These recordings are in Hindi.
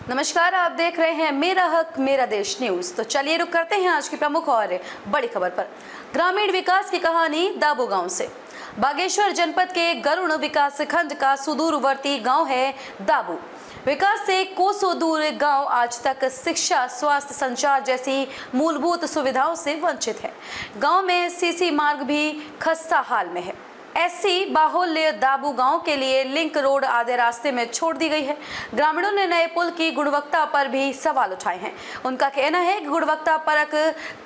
नमस्कार, आप देख रहे हैं मेरा हक मेरा देश न्यूज। तो चलिए रुक करते हैं आज की प्रमुख और बड़ी खबर पर। ग्रामीण विकास की कहानी दाबू गांव से। बागेश्वर जनपद के गरुड़ विकास खंड का सुदूरवर्ती गांव है दाबू। विकास से कोसों दूर गांव आज तक शिक्षा, स्वास्थ्य, संचार जैसी मूलभूत सुविधाओं से वंचित है। गांव में सीसी मार्ग भी खस्ता हाल में है। ऐसी बाहुल्य दाबू गांव के लिए लिंक रोड आधे रास्ते में छोड़ दी गई है। ग्रामीणों ने नए पुल की गुणवत्ता पर भी सवाल उठाए हैं। उनका कहना है कि गुणवत्ता परक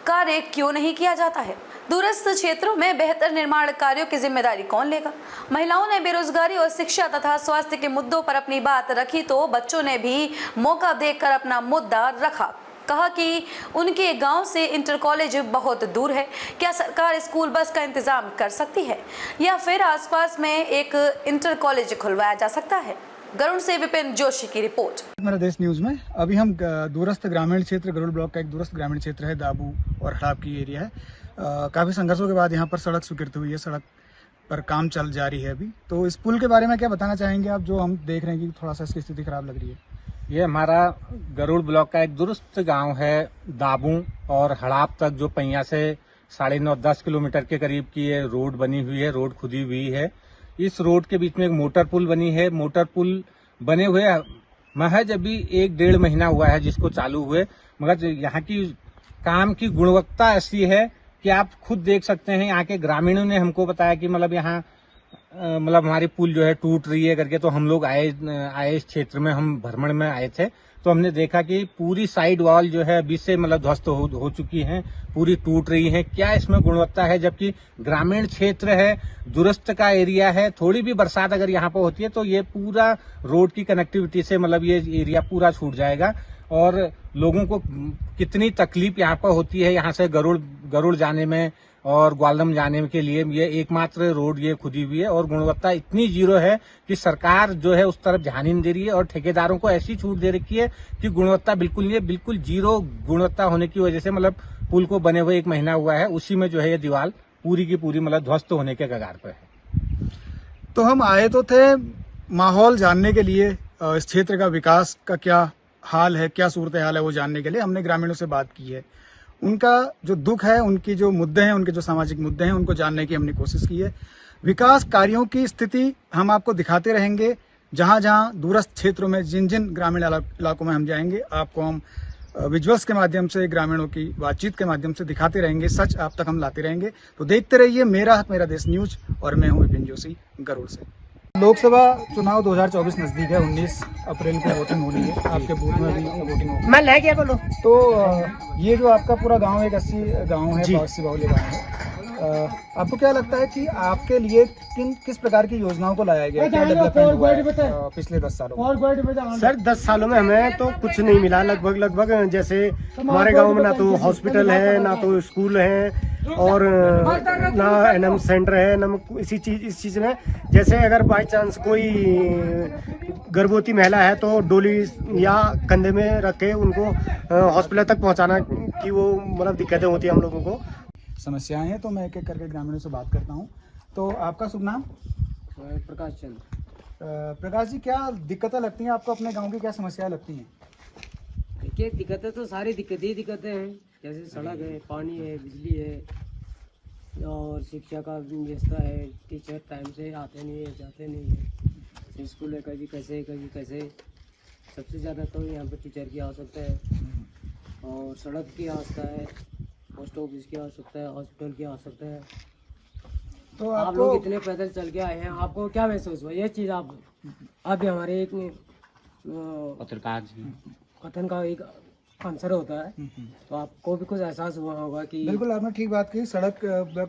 कार्य क्यों नहीं किया जाता है। दूरस्थ क्षेत्रों में बेहतर निर्माण कार्यों की जिम्मेदारी कौन लेगा। महिलाओं ने बेरोजगारी और शिक्षा तथा स्वास्थ्य के मुद्दों पर अपनी बात रखी तो बच्चों ने भी मौका देखकर अपना मुद्दा रखा। कहा कि उनके गांव से इंटर कॉलेज बहुत दूर है। क्या सरकार स्कूल बस का इंतजाम कर सकती है या फिर आसपास में एक इंटर कॉलेज खुलवाया जा सकता है। गरुड़ से विपिन जोशी की रिपोर्ट। मेरा देश न्यूज में अभी हम दूरस्थ ग्रामीण क्षेत्र, गरुड़ ब्लॉक का एक दूरस्थ ग्रामीण क्षेत्र है दाबू और हड़ाप की एरिया है। काफी संघर्षों के बाद यहाँ पर सड़क स्वीकृत हुई है। सड़क पर काम चल जारी है अभी। तो इस पुल के बारे में क्या बताना चाहेंगे आप, जो हम देख रहे हैं कि थोड़ा सा इसकी स्थिति खराब लग रही है। ये हमारा गरुड़ ब्लॉक का एक दुरुस्त गांव है दाबू और हड़ाप तक, जो पहिया से 9.5-10 किलोमीटर के करीब की ये रोड बनी हुई है, रोड खुदी हुई है। इस रोड के बीच में एक मोटर पुल बनी है। मोटर पुल बने हुए महज अभी 1-1.5 महीना हुआ है जिसको चालू हुए, मगर यहाँ की काम की गुणवत्ता ऐसी है कि आप खुद देख सकते हैं। यहाँ के ग्रामीणों ने हमको बताया कि मतलब यहाँ हमारी पुल जो है टूट रही है करके। तो हम लोग आए इस क्षेत्र में, हम भ्रमण में आए थे, तो हमने देखा कि पूरी साइड वॉल जो है अभी से ध्वस्त हो चुकी हैं, पूरी टूट रही हैं। क्या इसमें गुणवत्ता है, जबकि ग्रामीण क्षेत्र है, दूरस्थ का एरिया है। थोड़ी भी बरसात अगर यहाँ पर होती है तो ये पूरा रोड की कनेक्टिविटी से ये एरिया पूरा छूट जाएगा और लोगों को कितनी तकलीफ यहाँ पर होती है। यहाँ से गरुड़ जाने में और ग्वालदम जाने के लिए ये एकमात्र रोड ये खुदी हुई है और गुणवत्ता इतनी जीरो है कि सरकार जो है उस तरफ ध्यान ही नहीं दे रही है और ठेकेदारों को ऐसी छूट दे रखी है कि गुणवत्ता बिल्कुल नहीं है। बिल्कुल जीरो गुणवत्ता होने की वजह से पुल को बने हुए 1 महीना हुआ है, उसी में जो है ये दीवार पूरी की पूरी ध्वस्त होने के कगार पर है। तो हम आए तो थे माहौल जानने के लिए, इस क्षेत्र का विकास का क्या हाल है, क्या सूरत हाल है, वो जानने के लिए हमने ग्रामीणों से बात की है। उनका जो दुख है, उनकी जो मुद्दे हैं, उनके जो सामाजिक मुद्दे हैं, उनको जानने की हमने कोशिश की है। विकास कार्यों की स्थिति हम आपको दिखाते रहेंगे। जहां जहां दूरस्थ क्षेत्रों में, जिन जिन ग्रामीण इलाकों में हम जाएंगे, आपको हम विजुअल्स के माध्यम से, ग्रामीणों की बातचीत के माध्यम से दिखाते रहेंगे। सच आप तक हम लाते रहेंगे। तो देखते रहिए मेरा हक मेरा देश न्यूज और मैं हूं विपिन जोशी, गरुड़ से। लोकसभा चुनाव 2024 नजदीक है। 19 अप्रैल को वोटिंग होनी है। आपके बूथ में भी वोटिंग होगी। मैं ले गया बोलो। तो ये जो आपका पूरा गांव है, 80 गांव है, 80 बाहुल्य गांव है। आपको क्या लगता है कि आपके लिए किस प्रकार की योजनाओं को लाया गया, क्या डेवलपमेंट हुआ है पिछले 10 सालों में? सर 10 सालों में हमें तो कुछ नहीं मिला। लगभग जैसे हमारे गांव में ना तो हॉस्पिटल है, ना तो स्कूल है और ना एनएम सेंटर है, ना इस चीज में जैसे अगर बाई चांस कोई गर्भवती महिला है तो डोली या कंधे में रख के उनको हॉस्पिटल तक पहुंचाना की वो दिक्कतें होती है हम लोगों को। समस्याएं हैं तो मैं एक एक करके ग्रामीणों से बात करता हूं। तो आपका शुभ नाम? प्रकाश चंद्र। प्रकाश जी, क्या दिक्कतें लगती हैं आपको? अपने गांव की क्या समस्याएं लगती हैं? देखिए, दिक्कतें तो सारी दिक्कतें हैं। जैसे सड़क है, पानी है, बिजली है और शिक्षा का व्यवस्था है। टीचर टाइम से आते नहीं है, जाते नहीं है। स्कूल है कभी कैसे। सबसे ज़्यादा तो यहाँ पे टीचर की आवश्यकता है और सड़क की आवश्यकता है, पोस्ट ऑफिस की आवश्यकता है, हॉस्पिटल की आवश्यकता है। तो आप लोग इतने पैदल चल के आए हैं, आपको क्या महसूस हुआ? ये चीज़ आप भी हमारे एक पत्रकार कथन का एक आंसर होता है, तो आपको भी कुछ एहसास हुआ होगा कि बिल्कुल आपने ठीक बात की। सड़क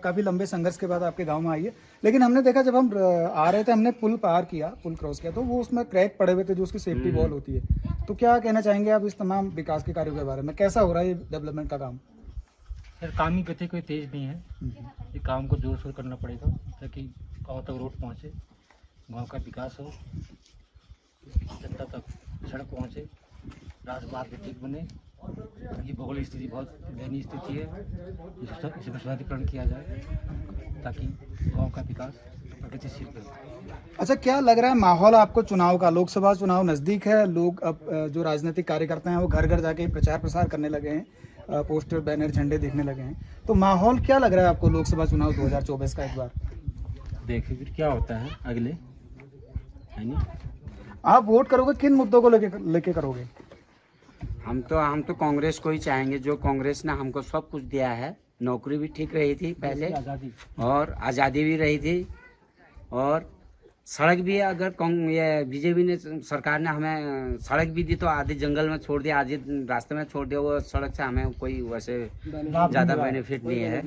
काफी लंबे संघर्ष के बाद आपके गांव में आई है। लेकिन हमने देखा जब हम आ रहे थे, हमने पुल पार किया, पुल क्रॉस किया, तो वो उसमें क्रैक पड़े हुए थे, जो उसकी सेफ्टी वॉल होती है। तो क्या कहना चाहेंगे आप इस तमाम विकास के कार्यों के बारे में? कैसा हो रहा है ये डेवलपमेंट का काम? सर, काम की गति कोई तेज नहीं है। ये काम को जोर शोर करना पड़ेगा ताकि गाँव तक रोड पहुँचे, गांव का विकास हो, जनता तक सड़क पहुँचे, राजमार्ग ठीक बने। ये भौगोलिक स्थिति बहुत दयनीय स्थिति है, इसमें सुधारीकरण किया जाए ताकि गांव का विकास प्रगतिशील करते हैं। अच्छा, क्या लग रहा है माहौल आपको चुनाव का? लोकसभा चुनाव नजदीक है, लोग अब जो राजनीतिक कार्यकर्ता हैं वो घर घर जाके प्रचार प्रसार करने लगे हैं, पोस्टर बैनर झंडे देखने लगे हैं, तो माहौल क्या लग रहा है आपको लोकसभा चुनाव 2024 का? एक बार देखिए फिर क्या होता है अगले, है नहीं। आप वोट करोगे, किन मुद्दों को लेके करोगे? हम तो कांग्रेस को ही चाहेंगे, जो कांग्रेस ने हमको सब कुछ दिया है। नौकरी भी ठीक रही थी पहले, आज़ादी और आज़ादी भी रही थी, और सड़क भी अगर ये बीजेपी ने सरकार ने हमें सड़क भी दी तो आधे जंगल में छोड़ दिया, आधे रास्ते में छोड़ दिया। वो सड़क से हमें कोई वैसे ज़्यादा बेनिफिट नहीं है।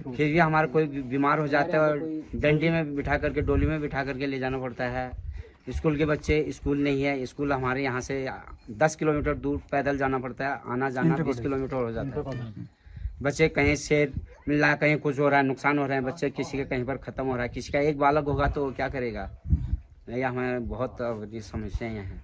फिर भी हमारा कोई बीमार हो जाता है और डंडी में बिठा करके, डोली में बिठा करके ले जाना पड़ता है। स्कूल के बच्चे, स्कूल नहीं है, स्कूल हमारे यहाँ से 10 किलोमीटर दूर पैदल जाना पड़ता है, आना जाना 20 किलोमीटर हो जाता है। बच्चे कहीं शेर मिल रहा है, कहीं कुछ हो रहा है, नुकसान हो रहा है, बच्चे किसी का कहीं पर खत्म हो रहा है, किसी का एक बालक होगा तो क्या करेगा? ये हमें बहुत बड़ी समस्याएं हैं।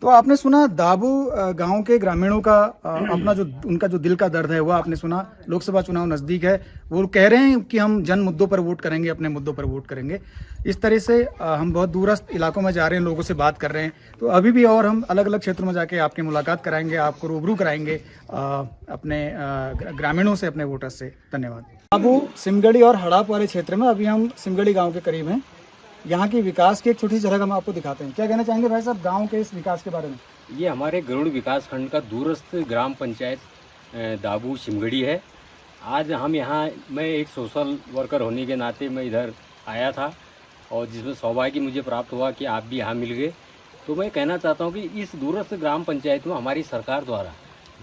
तो आपने सुना दाबू गांव के ग्रामीणों का अपना जो उनका जो दिल का दर्द है वो आपने सुना। लोकसभा चुनाव नजदीक है, वो कह रहे हैं कि हम जन मुद्दों पर वोट करेंगे, अपने मुद्दों पर वोट करेंगे। इस तरह से हम बहुत दूरस्थ इलाकों में जा रहे हैं, लोगों से बात कर रहे हैं। तो अभी भी और हम अलग अलग क्षेत्रों में जाके आपकी मुलाकात कराएंगे, आपको रूबरू कराएंगे अपने ग्रामीणों से, अपने वोटर्स से। धन्यवाद। दाबू, सिमगढ़ी और हड़ाप वाले क्षेत्र में, अभी हम सिमगढ़ी गाँव के करीब हैं। यहाँ की विकास की एक छोटी झलक हम आपको दिखाते हैं। क्या कहना चाहेंगे भाई साहब गांव के इस विकास के बारे में? ये हमारे गरुड़ विकास खंड का दूरस्थ ग्राम पंचायत दाबू सिमगढ़ी है। आज हम यहाँ, मैं एक सोशल वर्कर होने के नाते मैं इधर आया था, और जिसमें सौभाग्य मुझे प्राप्त हुआ कि आप भी यहाँ मिल गए। तो मैं कहना चाहता हूँ कि इस दूरस्थ ग्राम पंचायत में हमारी सरकार द्वारा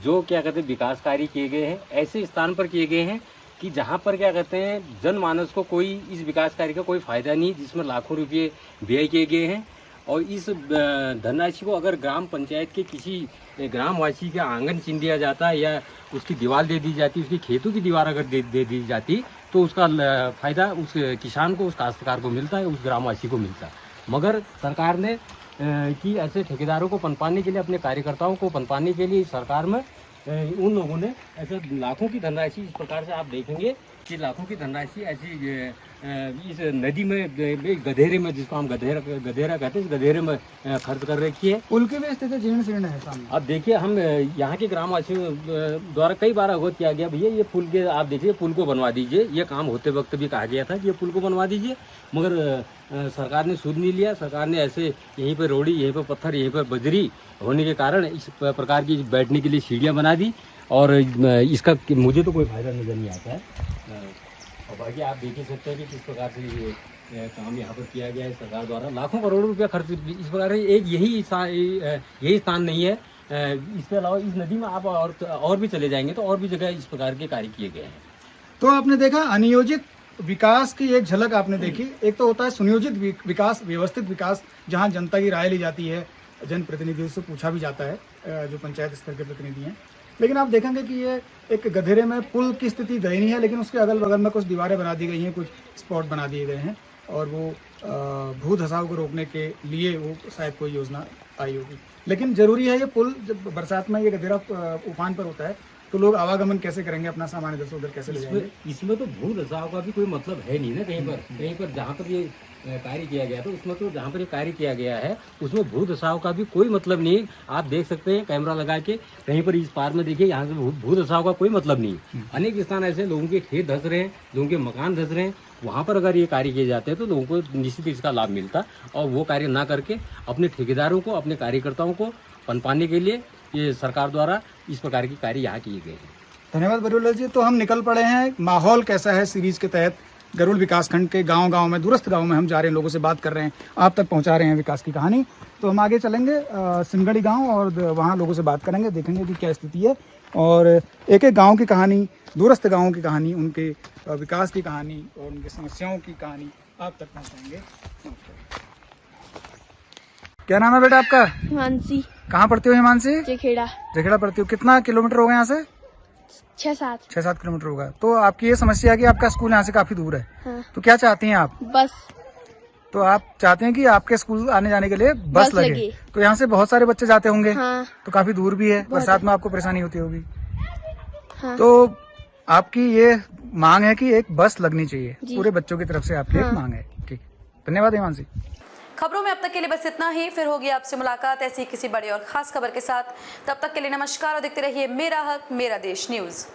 जो क्या कहते हैं विकास कार्य किए गए हैं, ऐसे स्थान पर किए गए हैं कि जहाँ पर क्या कहते हैं जनमानस को कोई इस विकास कार्य का कोई फायदा नहीं, जिसमें लाखों रुपये व्यय किए गए हैं। और इस धनराशि को अगर ग्राम पंचायत के किसी ग्रामवासी का आंगन छीन दिया जाता है, या उसकी दीवार दे दी जाती, उसकी खेतों की दीवार अगर दे दी जाती, तो उसका फायदा उस किसान को, उस काश्तकार को मिलता है, उस ग्रामवासी को मिलता है। मगर सरकार ने कि ऐसे ठेकेदारों को पनपाने के लिए, अपने कार्यकर्ताओं को पनपाने के लिए सरकार में उन लोगों ने ऐसे लाखों की धनराशि, इस प्रकार से आप देखेंगे कि लाखों की धनराशि ऐसी इस नदी में, गधेरे में, जिसको हम गधेरा कहते हैं, इस गधेरे में खर्च कर रखी है। पुल की भी स्थिति जीर्ण शीर्ण है सामने। अब देखिए, हम यहाँ के ग्रामवासियों द्वारा कई बार अवगत किया गया, भैया ये पुल के, आप देखिए पुल को बनवा दीजिए। ये काम होते वक्त भी कहा गया था कि ये पुल को बनवा दीजिए, मगर सरकार ने सुध नहीं लिया। सरकार ने ऐसे यहीं पर रोड़ी, यहीं पर पत्थर, यहीं पर बजरी होने के कारण इस प्रकार की बैठने के लिए सीढ़ियाँ बना दी, और इसका मुझे तो कोई फायदा नजर नहीं आता है। और बाकी आप देख ही सकते हैं कि किस प्रकार से ये काम यहाँ पर किया गया है सरकार द्वारा। लाखों करोड़ों रुपया खर्च इस प्रकार से, एक यही स्थान नहीं है। इसके अलावा इस नदी में आप और भी चले जाएंगे तो और भी जगह इस प्रकार के कार्य किए गए हैं। तो आपने देखा अनियोजित विकास की एक झलक आपने देखी। एक तो होता है सुनियोजित विकास, व्यवस्थित विकास, जहाँ जनता की राय ली जाती है, जनप्रतिनिधियों से पूछा भी जाता है, जो पंचायत स्तर के प्रतिनिधि हैं। लेकिन आप देखेंगे कि ये एक गधेरे में पुल की स्थिति दयनीय है, लेकिन उसके अगल बगल में कुछ दीवारें बना दी गई हैं, कुछ स्पॉट बना दिए गए हैं, और वो भू धसाव को रोकने के लिए वो शायद कोई योजना आई होगी। लेकिन जरूरी है ये पुल, जब बरसात में ये गधेरा उफान पर होता है तो लोग आवागमन कैसे करेंगे, अपना सामान इधर से उधर कैसे ले जाएंगे? इसमें तो भू धसाव का भी कोई मतलब है नहीं ना। कहीं पर जहाँ पर ये कार्य किया गया, तो उसमें तो जहाँ पर ये कार्य किया गया है उसमें भू धसाव का भी कोई मतलब नहीं। आप देख सकते हैं कैमरा लगा के, कहीं पर इस पार में देखिए, यहाँ से भू धसाव का कोई मतलब नहीं। अनेक स्थान ऐसे लोगों के खेत धस रहे हैं, लोगों के मकान धस रहे हैं, वहाँ पर अगर ये कार्य किए जाते हैं तो लोगों को निश्चित इसका लाभ मिलता। और वो कार्य ना करके अपने ठेकेदारों को, अपने कार्यकर्ताओं को पनपाने के लिए ये सरकार द्वारा इस प्रकार के कार्य यहाँ किए गए हैं। धन्यवाद बरूलाल जी। तो हम निकल पड़े हैं, माहौल कैसा है सीरीज के तहत गरुड़ विकासखंड के गांव-गांव में, दूरस्थ गांव में हम जा रहे हैं, लोगों से बात कर रहे हैं, आप तक पहुंचा रहे हैं विकास की कहानी। तो हम आगे चलेंगे सिमगढ़ी गांव, और वहां लोगों से बात करेंगे, देखेंगे कि क्या स्थिति है, और एक एक गांव की कहानी, दूरस्थ गांवों की कहानी, उनके विकास की कहानी और उनकी समस्याओं की कहानी आप तक पहुँचाएंगे। क्या नाम है बेटा आपका? हिमांशी। कहाँ पढ़ती हो हिमांशी? जखेड़ा पढ़ती हो। कितना किलोमीटर होगा यहाँ से? 6-7 किलोमीटर होगा। तो आपकी ये समस्या है कि आपका स्कूल यहाँ से काफी दूर है। हाँ। तो क्या चाहती हैं आप? बस। तो आप चाहते हैं कि आपके स्कूल आने जाने के लिए बस लगे। तो यहाँ से बहुत सारे बच्चे जाते होंगे। हाँ। तो काफी दूर भी है, बरसात में आपको परेशानी होती होगी। हाँ। तो आपकी ये मांग है कि एक बस लगनी चाहिए, जी। पूरे बच्चों की तरफ से आपकी हाँ। एक मांग है। ठीक। धन्यवाद हिमांशी। खबरों में अब तक के लिए बस इतना ही, फिर होगी आपसे मुलाकात ऐसी किसी बड़ी और खास खबर के साथ। तब तक के लिए नमस्कार और देखते रहिए मेरा हक मेरा देश न्यूज़।